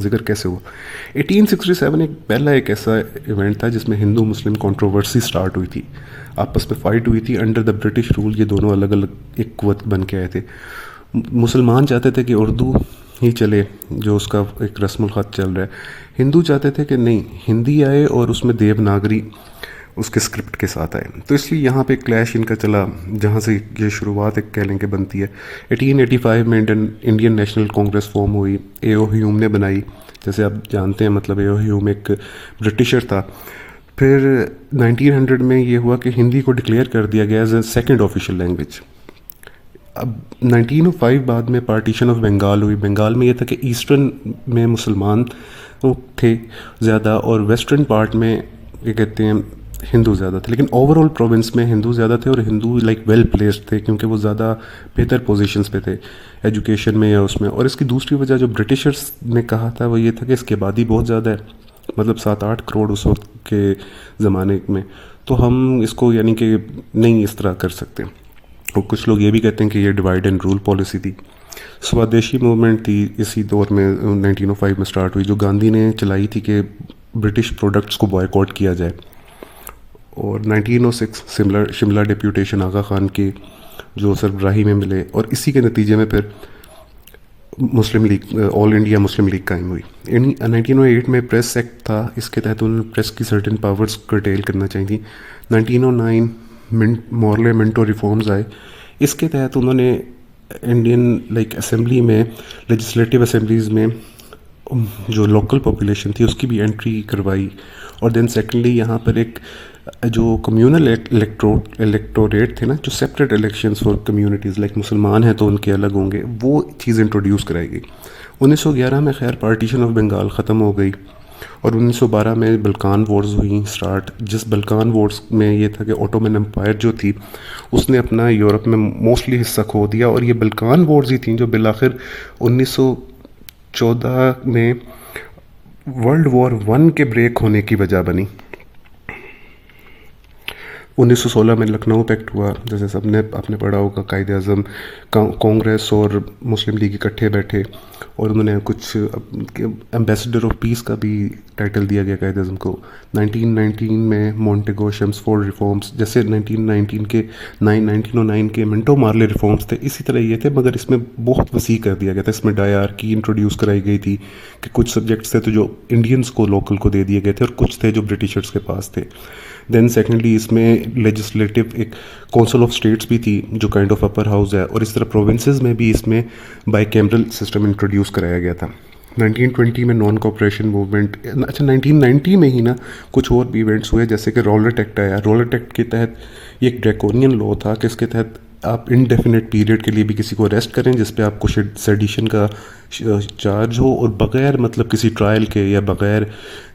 ذکر کیسے ہوا. 1867 ایک ایسا ایونٹ تھا جس میں ہندو مسلم کنٹروورسی سٹارٹ ہوئی تھی, آپس میں فائٹ ہوئی تھی انڈر دا برٹش رول. یہ دونوں الگ الگ ایک قوت بن کے آئے تھے. مسلمان چاہتے تھے کہ اردو ہی چلے جو اس کا ایک رسم الخط چل رہا ہے, ہندو چاہتے تھے کہ نہیں ہندی آئے اور اس میں دیوناگری اس کے اسکرپٹ کے ساتھ آئے. تو اس لیے یہاں پہ کلیش ان کا چلا, جہاں سے یہ شروعات ایک کہہ لیں کہ بنتی ہے. 1885 میں انڈین نیشنل کانگریس فارم ہوئی, اے او ہیوم نے بنائی. جیسے آپ جانتے ہیں مطلب اے او ہیوم ایک برٹشر تھا. پھر 1900 میں یہ ہوا کہ ہندی کو ڈکلیئر کر دیا گیا as a second official language. اب 1905 بعد میں پارٹیشن آف بنگال ہوئی. بنگال میں یہ تھا کہ ایسٹرن میں مسلمان تھے زیادہ اور ویسٹرن پارٹ میں یہ کہتے ہیں ہندو زیادہ تھے, لیکن اوور آل پروونس میں ہندو زیادہ تھے, اور ہندو لائک ویل پلیسڈ تھے کیونکہ وہ زیادہ بہتر پوزیشنز پہ تھے ایجوکیشن میں یا اس میں. اور اس کی دوسری وجہ جو برٹشرز نے کہا تھا وہ یہ تھا کہ اس کی آبادی بہت زیادہ ہے, مطلب 7-8 کروڑ اس وقت کے زمانے میں, تو ہم اس کو یعنی کہ نہیں اس طرح کر سکتے. اور کچھ لوگ یہ بھی کہتے ہیں کہ یہ ڈیوائڈ اینڈ رول پالیسی تھی. سوادیشی موومنٹ تھی اسی دور میں 1905 میں سٹارٹ ہوئی, جو گاندھی نے چلائی تھی کہ برٹش پروڈکٹس کو بوائیکاٹ کیا جائے. اور 1906 شملہ ڈیپیوٹیشن آغا خان کے جو سربراہی میں ملے, اور اسی کے نتیجے میں پھر مسلم لیگ آل انڈیا مسلم لیگ قائم ہوئی. 1908 میں پریس ایکٹ تھا, اس کے تحت انہوں نے پریس کی سرٹن پاورز کرٹیل کرنا چاہی تھیں. 1909 مورلے منٹو ریفارمز آئے, اس کے تحت انہوں نے انڈین لائک اسمبلی میں لیجسلیٹو اسمبلیز میں جو لوکل پاپولیشن تھی اس کی بھی انٹری کروائی. اور دین سیکنڈلی یہاں پر ایک جو کمیونل الیکٹوریٹ تھے نا, جو separate elections for communities like مسلمان ہیں تو ان کے الگ ہوں گے, وہ چیز انٹروڈیوس کرائی گئی. 1911 میں خیر پارٹیشن آف بنگال ختم ہو گئی, اور 1912 میں بلکان وارز ہوئیں اسٹارٹ, جس بلکان وارز میں یہ تھا کہ اوٹومن امپائر جو تھی اس نے اپنا یورپ میں موسٹلی حصہ کھو دیا. اور یہ بلکان وارز ہی تھیں جو بالآخر 1914 میں ورلڈ وار 1 کے بریک ہونے کی وجہ بنی. 1916 میں لکھنؤ پیکٹ ہوا, جیسے سب نے آپ نے پڑھا ہوگا. قائد اعظم کانگریس اور مسلم لیگ اکٹھے بیٹھے, اور انہوں نے کچھ ایمبیسڈر آف پیس کا بھی ٹائٹل دیا گیا قائد اعظم کو. 1919 میں مونٹیگو شمسفورڈ ریفارمز, جیسے 1909 کے منٹو مارلے ریفارمز تھے, اسی طرح یہ تھے, مگر اس میں بہت وسیع کر دیا گیا تھا. اس میں ڈائیارکی انٹروڈیوس کرائی گئی تھی کہ کچھ سبجیکٹس تھے تو جو انڈینز کو لوکل کو دے دیے گئے تھے, اور کچھ تھے جو برٹشرز کے پاس تھے. دین سیکنڈلی اس میں لیجسلیٹو ایک کونسل آف اسٹیٹس بھی تھی جو کائنڈ آف اپر ہاؤس ہے, اور اس طرح پروونسز میں بھی اس میں بائی کیمرل سسٹم انٹروڈیوس کرایا گیا تھا. 1920 میں نان کوپریشن موومنٹ, اچھا 1990 میں ہی نا کچھ اور بھی ایونٹس ہوئے, جیسے کہ رولٹ ایکٹ آیا. رولٹ ایکٹ کے تحت یہ ایک ڈریکونین لا تھا کہ اس کے تحت آپ انڈیفینٹ پیریڈ کے لیے بھی کسی کو اریسٹ کریں جس پہ آپ کو سیڈیشن کا چارج ہو, اور بغیر مطلب کسی ٹرائل کے یا بغیر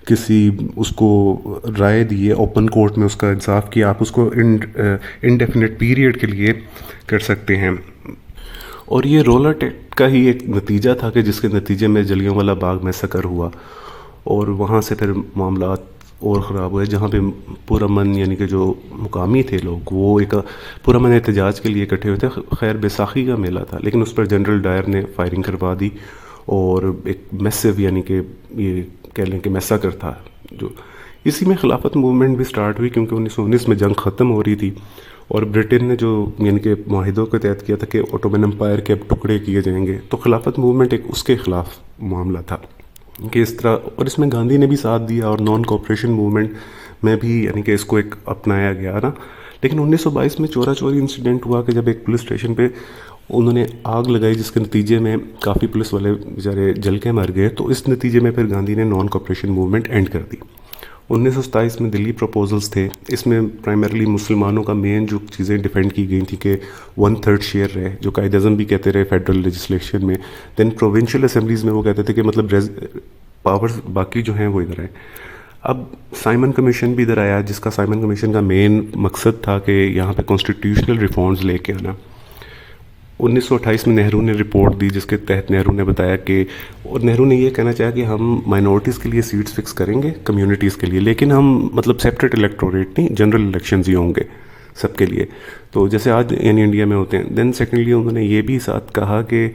کسی اس کو رائے دیے اوپن کورٹ میں اس کا انصاف کیا, آپ اس کو انڈیفینٹ پیریڈ کے لیے کر سکتے ہیں. اور یہ رولٹ ایکٹ کا ہی ایک نتیجہ تھا کہ جس کے نتیجے میں جلیانوالہ باغ میسیکر ہوا, اور وہاں سے پھر معاملات اور خراب ہوئے, جہاں پہ پرامن یعنی کہ جو مقامی تھے لوگ وہ ایک پرامن احتجاج کے لیے اکٹھے ہوئے تھے. خیر بیساکھی کا میلہ تھا, لیکن اس پر جنرل ڈائر نے فائرنگ کروا دی, اور ایک میسو یعنی کہ یہ کہہ لیں کہ میساکر تھا. جو اسی میں خلافت موومنٹ بھی سٹارٹ ہوئی, کیونکہ 1919 میں جنگ ختم ہو رہی تھی, اور برٹن نے جو یعنی کہ معاہدوں کے تحت کیا تھا کہ اوٹومن امپائر کے اب ٹکڑے کیے جائیں گے, تو خلافت موومنٹ ایک اس کے خلاف معاملہ تھا کہ اس طرح. اور اس میں گاندھی نے بھی ساتھ دیا, اور نان کوپریشن موومنٹ میں بھی یعنی کہ اس کو ایک اپنایا گیا نا. لیکن 1922 میں چورا چوری انسیڈنٹ ہوا کہ جب ایک پولیس اسٹیشن پہ انہوں نے آگ لگائی, جس کے نتیجے میں کافی پولیس والے بیچارے جل کے مر گئے. تو اس نتیجے میں پھر گاندھی نے نان کوپریشن موومنٹ اینڈ کر دی. 1927 میں دلی پروپوزلز تھے, اس میں پرائمرلی مسلمانوں کا مین جو چیزیں ڈیفینڈ کی گئی تھیں کہ 1/3 شیئر رہے, جو قائد اعظم بھی کہتے رہے فیڈرل لیجسلیشن میں. دین پروونشل اسمبلیز میں وہ کہتے تھے کہ مطلب پاورز باقی جو ہیں وہ ادھر ہیں. اب سائمن کمیشن بھی ادھر آیا, جس کا سائمن کمیشن کا مین مقصد تھا کہ یہاں پہ کانسٹیٹیوشنل ریفارمز لے کے آنا. 1928 میں نہرو نے رپورٹ دی, جس کے تحت نہرو نے بتایا کہ, اور نہرو نے یہ کہنا چاہا کہ ہم مائنورٹیز کے لیے سیٹس فکس کریں گے کمیونٹیز کے لیے, لیکن ہم مطلب سیپریٹ الیکٹوریٹ نہیں, جنرل الیکشنز ہی ہوں گے سب کے لیے, تو جیسے آج یعنی انڈیا میں ہوتے ہیں. دین سیکنڈلی انہوں نے یہ بھی ساتھ کہا کہ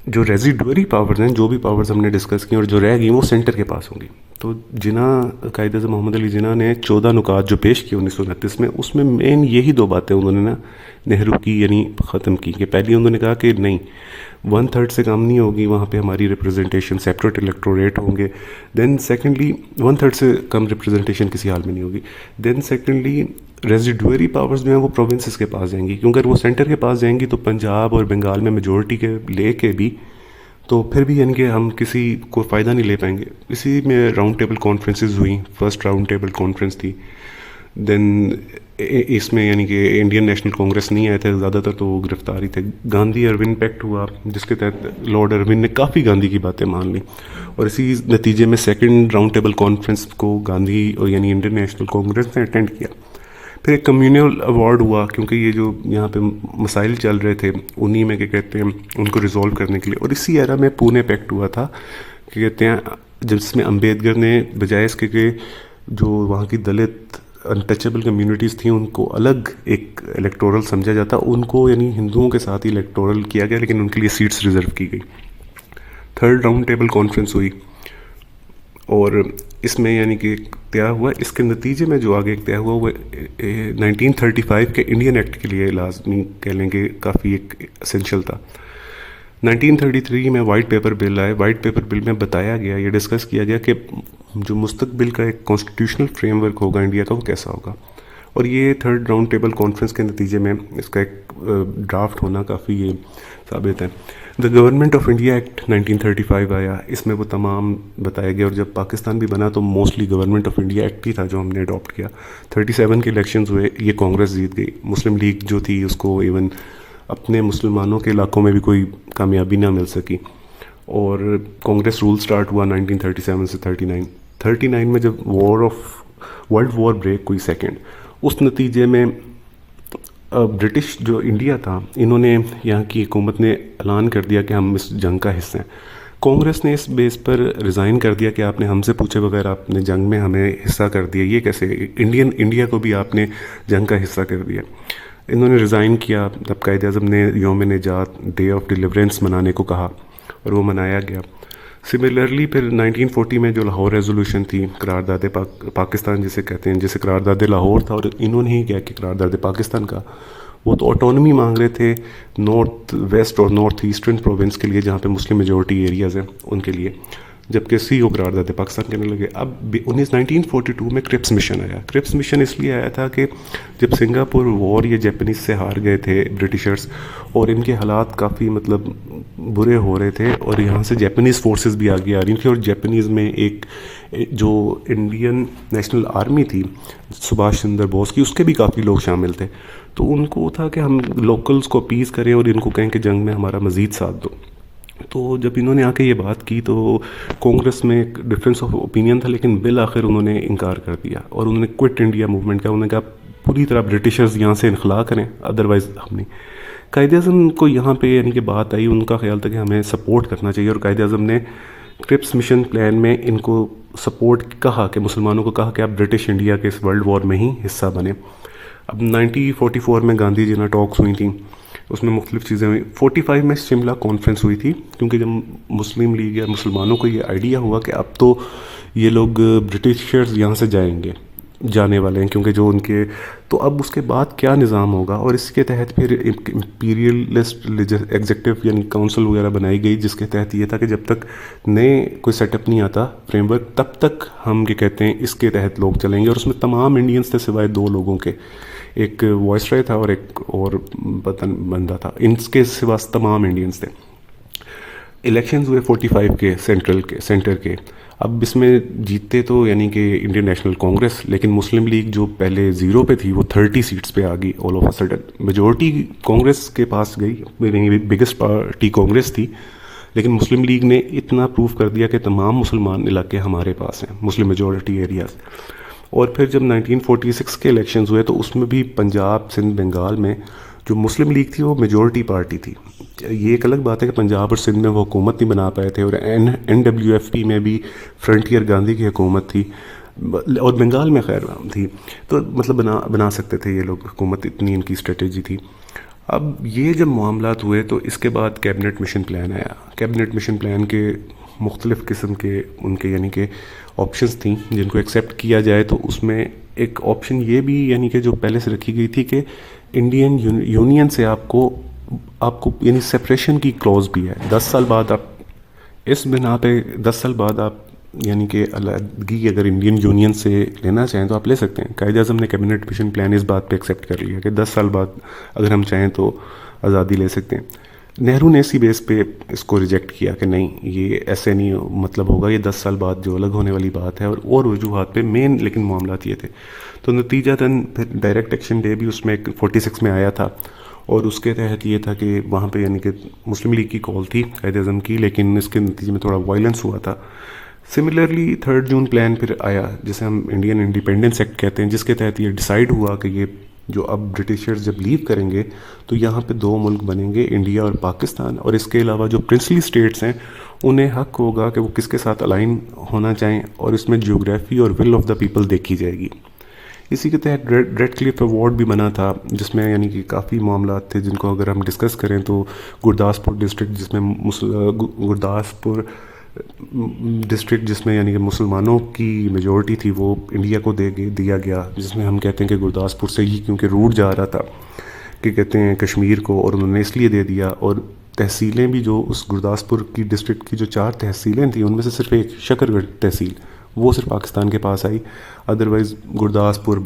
جو ریزیڈوری پاورز ہیں، جو بھی پاورز ہم نے ڈسکس کی اور جو رہ گئی وہ سینٹر کے پاس ہوں گی. تو جناح قائد اعظم محمد علی جناح نے 14 نکات جو پیش کیے 1929 میں، اس میں مین یہی 2 باتیں انہوں نے نا نہرو کی یعنی ختم کی. کہ پہلی انہوں نے کہا کہ نہیں 1/3 سے کم نہیں ہوگی وہاں پہ ہماری ریپرزنٹیشن، سیپریٹ الیکٹوریٹ ہوں گے. دین سیکنڈلی 1/3 سے کم ریپرزنٹیشن کسی حال میں نہیں ہوگی. دین سیکنڈلی ریزیڈوری پاورز جو ہیں وہ پروونسز کے پاس جائیں گی، کیونکہ اگر وہ سینٹر کے پاس جائیں گی تو پنجاب اور بنگال میں میجورٹی کے لے کے بھی تو پھر بھی یعنی کہ ہم کسی کو فائدہ نہیں لے پائیں گے. اسی میں راؤنڈ ٹیبل کانفرنسز ہوئیں. فرسٹ راؤنڈ ٹیبل کانفرنس تھی. دین اس میں یعنی کہ انڈین نیشنل کانگریس نہیں آئے تھے زیادہ تر، تو وہ گرفتار ہی تھے. گاندھی ارون پیکٹ ہوا جس کے تحت لارڈ ارون نے کافی گاندھی کی باتیں مان لیں، اور اسی نتیجے میں سیکنڈ راؤنڈ ٹیبل کانفرنس کو گاندھی اور یعنی انڈین نیشنل کانگریس نے اٹینڈ کیا. پھر ایک کمیونل ایوارڈ ہوا، کیونکہ یہ جو یہاں پہ مسائل چل رہے تھے انہی میں کیا کہتے ہیں ان کو ریزولو کرنے کے لیے. اور اسی ایرا میں پونے پیکٹ ہوا تھا کہ کہتے ہیں جس میں امبیدکر نے بجائے اس کے کہ جو وہاں کی دلت انٹچیبل کمیونٹیز تھیں ان کو الگ ایک الیکٹورل سمجھا جاتا، ان کو یعنی ہندوؤں کے ساتھ ہی الیکٹورل کیا گیا، لیکن ان کے لیے سیٹس ریزرو کی گئی. تھرڈ راؤنڈ ٹیبل کانفرنس ہوئی اور اس میں یعنی کہ طے ہوا. اس کے نتیجے میں جو آگے طے ہوا وہ 1935 کے انڈین ایکٹ کے لیے لازمی کہہ لیں کہ کافی ایک اسینشیل تھا. 1933 میں وائٹ پیپر بل آئے. وائٹ پیپر بل میں بتایا گیا، یہ ڈسکس کیا گیا کہ جو مستقبل کا ایک کانسٹیٹیوشنل فریم ورک ہوگا انڈیا کا وہ کیسا ہوگا. اور یہ تھرڈ راؤنڈ ٹیبل کانفرنس کے نتیجے میں اس کا ایک ڈرافٹ ہونا کافی یہ ثابت ہے. The government of India act 1935 آیا، اس میں وہ تمام بتایا گیا. اور جب پاکستان بھی بنا تو mostly government of India act ہی تھا جو ہم نے اڈاپٹ کیا. 37 کے الیکشنز ہوئے، یہ کانگریس جیت گئی. مسلم لیگ جو تھی اس کو ایون اپنے مسلمانوں کے علاقوں میں بھی کوئی کامیابی نہ مل سکی، اور کانگریس رول سٹارٹ ہوا 1937 سے 39 میں جب ورلڈ وار بریک ہوئی سیکنڈ. اس نتیجے میں برٹش جو انڈیا تھا انہوں نے یہاں کی حکومت نے اعلان کر دیا کہ ہم اس جنگ کا حصہ ہیں. کانگریس نے اس بیس پر ریزائن کر دیا کہ آپ نے ہم سے پوچھے بغیر آپ نے جنگ میں ہمیں حصہ کر دیا، یہ کیسے؟ انڈیا کو بھی آپ نے جنگ کا حصہ کر دیا. انہوں نے ریزائن کیا. تب قائد اعظم نے یوم نجات، ڈے آف ڈیلیورنس منانے کو کہا اور وہ منایا گیا. سملرلی پھر 1940 میں جو لاہور ریزولوشن تھی، قرارداد پاکستان جسے کہتے ہیں، جسے قرارداد لاہور تھا، اور انہوں نے ہی کیا کہ قرارداد پاکستان کا، وہ تو آٹونومی مانگ رہے تھے نارتھ ویسٹ اور نارتھ ایسٹرن پروونس کے لیے جہاں پہ مسلم میجورٹی ایریاز ہیں ان کے لیے، جبکہ سی او قرارداد پاکستان کہنے لگے. اب 1942 میں کرپس مشن آیا. کرپس مشن اس لیے آیا تھا کہ جب سنگاپور وار یہ جیپنیز سے ہار گئے تھے برٹشرز، اور ان کے حالات کافی مطلب برے ہو رہے تھے، اور یہاں سے جیپنیز فورسز بھی آگے آ رہی تھیں، اور جیپنیز میں ایک جو انڈین نیشنل آرمی تھی سبھاش چندر بوس کی، اس کے بھی کافی لوگ شامل تھے. تو ان کو تھا کہ ہم لوکلز کو اپیز کریں اور ان کو کہیں کہ جنگ میں ہمارا مزید ساتھ دو. تو جب انہوں نے آ کے یہ بات کی تو کانگریس میں ایک ڈفرینس آف اوپینین تھا، لیکن بالآخر انہوں نے انکار کر دیا اور انہوں نے کوئٹ انڈیا موومنٹ کا، انہوں نے کہا پوری طرح برٹشرز یہاں سے انخلا کریں، ادروائز ہم نہیں. قائد اعظم کو یہاں پہ یعنی کہ بات آئی، ان کا خیال تھا کہ ہمیں سپورٹ کرنا چاہیے، اور قائد اعظم نے کرپس مشن پلان میں ان کو سپورٹ کہا کہ مسلمانوں کو کہا کہ آپ برٹش انڈیا کے اس ورلڈ وار میں ہی حصہ بنیں. اب 1944 میں گاندھی جناح ٹاکس ہوئی تھیں، اس میں مختلف چیزیں ہوئیں. 45 میں شملہ کانفرنس ہوئی تھی، کیونکہ جب مسلم لیگ یا مسلمانوں کو یہ آئیڈیا ہوا کہ اب تو یہ لوگ برٹشرز یہاں سے جانے والے ہیں، کیونکہ جو ان کے تو اب اس کے بعد کیا نظام ہوگا، اور اس کے تحت پھر امپیریلسٹ ایگزیکٹو یعنی کونسل وغیرہ بنائی گئی، جس کے تحت یہ تھا کہ جب تک نئے کوئی سیٹ اپ نہیں آتا فریم ورک، تب تک ہم کیا کہتے ہیں اس کے تحت لوگ چلیں گے. اور اس میں تمام انڈینس تھے سوائے 2 لوگوں کے، ایک وائس رائے تھا اور ایک اور بندہ تھا، ان کے سوا تمام انڈینس تھے. الیکشنز ہوئے 45 کے سینٹر کے. اب اس میں جیتتے تو یعنی کہ انڈین نیشنل کانگریس، لیکن مسلم لیگ جو پہلے 0 پہ تھی وہ 30 سیٹس پہ آ گئی all of a sudden. Majority Congress کے پاس گئی، بگسٹ پارٹی کانگریس تھی، لیکن مسلم لیگ نے اتنا پروف کر دیا کہ تمام مسلمان علاقے ہمارے پاس ہیں، مسلم میجورٹی ایریاز. اور پھر جب 1946 کے الیکشنز ہوئے تو اس میں بھی پنجاب، سندھ، بنگال میں جو مسلم لیگ تھی وہ میجورٹی پارٹی تھی. یہ ایک الگ بات ہے کہ پنجاب اور سندھ میں وہ حکومت نہیں بنا پائے تھے، اور NWFP میں بھی فرنٹیئر گاندھی کی حکومت تھی، اور بنگال میں خیر تھی، تو مطلب بنا سکتے تھے یہ لوگ حکومت، اتنی ان کی اسٹریٹجی تھی. اب یہ جب معاملات ہوئے تو اس کے بعد کیبنٹ مشن پلان آیا. کیبنٹ مشن پلان کے مختلف قسم کے ان کے یعنی کہ آپشنس تھیں جن کو ایکسیپٹ کیا جائے. تو اس میں ایک آپشن یہ بھی یعنی کہ جو پہلے سے رکھی گئی تھی کہ انڈین یونین سے آپ کو یعنی سپریشن کی کلوز بھی ہے. 10 سال بعد آپ اس بنا پہ 10 سال بعد آپ یعنی کہ علیحدگی اگر انڈین یونین سے لینا چاہیں تو آپ لے سکتے ہیں. قائد اعظم نے کیبنٹ مشن پلان اس بات پہ ایکسیپٹ کر لیا کہ 10 سال بعد اگر ہم چاہیں تو آزادی لے سکتے ہیں. نہرو نے اسی بیس پہ اس کو ریجیکٹ کیا کہ نہیں یہ ایسے نہیں مطلب ہوگا, یہ 10 سال بعد جو الگ ہونے والی بات ہے. اور وجوہات پہ مین لیکن معاملات یہ تھے. تو نتیجتاً پھر ڈائریکٹ ایکشن ڈے بھی اس میں 46 میں آیا تھا, اور اس کے تحت یہ تھا کہ وہاں پہ یعنی کہ مسلم لیگ کی کال تھی قائد اعظم کی, لیکن اس کے نتیجے میں تھوڑا وائلنس ہوا تھا. سملرلی 3 جون پلان پھر آیا جسے ہم انڈین انڈیپینڈنس ایکٹ کہتے ہیں, جس کے تحت یہ ڈیسائیڈ ہوا کہ یہ جو اب برٹشرز جب لیو کریں گے تو یہاں پہ 2 ملک بنیں گے, انڈیا اور پاکستان. اور اس کے علاوہ جو پرنسلی اسٹیٹس ہیں انہیں حق ہوگا کہ وہ کس کے ساتھ الائن ہونا چاہیں, اور اس میں جیوگرافی اور ول آف دا پیپل دیکھی جائے گی. اسی کے تحت ریڈ کلف ایوارڈ بھی بنا تھا, جس میں یعنی کہ کافی معاملات تھے جن کو اگر ہم ڈسکس کریں تو گرداسپور ڈسٹرکٹ جس میں گرداسپور ڈسٹرکٹ جس میں یعنی کہ مسلمانوں کی میجورٹی تھی وہ انڈیا کو دیا گیا, جس میں ہم کہتے ہیں کہ گرداسپور سے ہی کیونکہ روٹ جا رہا تھا کہ کہتے ہیں کشمیر کو, اور انہوں نے اس لیے دے دیا. اور تحصیلیں بھی جو اس گرداسپور کی ڈسٹرکٹ کی جو 4 تحصیلیں تھیں ان میں سے صرف ایک شکر گڑھ تحصیل وہ صرف پاکستان کے پاس آئی. ادروائز گرداسپور